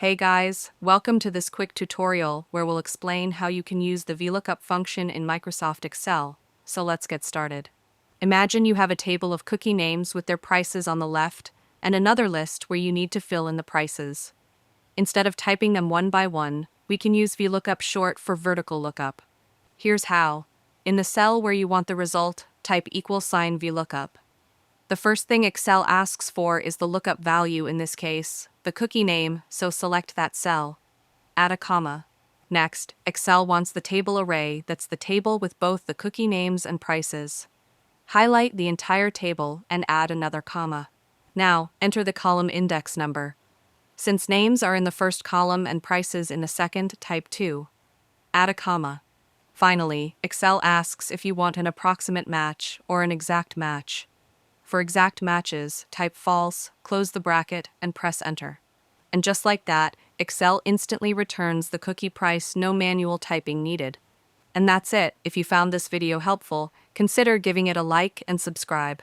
Hey guys, welcome to this quick tutorial where we'll explain how you can use the Vlookup function in Microsoft Excel. So let's get started. Imagine you have a table of cookie names with their prices on the left and another list where you need to fill in the prices. Instead of typing them one by one, we can use Vlookup short for vertical lookup. Here's how. In the cell where you want the result, type =Vlookup. The first thing Excel asks for is the lookup value, in this case, the cookie name, so select that cell. Add a comma. Next, Excel wants the table array that's the table with both the cookie names and prices. Highlight the entire table and add another comma. Now, enter the column index number. Since names are in the first column and prices in the second, type 2. Add a comma. Finally, Excel asks if you want an approximate match or an exact match. For exact matches, type false, close the bracket, and press enter. And just like that, Excel instantly returns the cookie price, no manual typing needed. And that's it. If you found this video helpful, consider giving it a like and subscribe.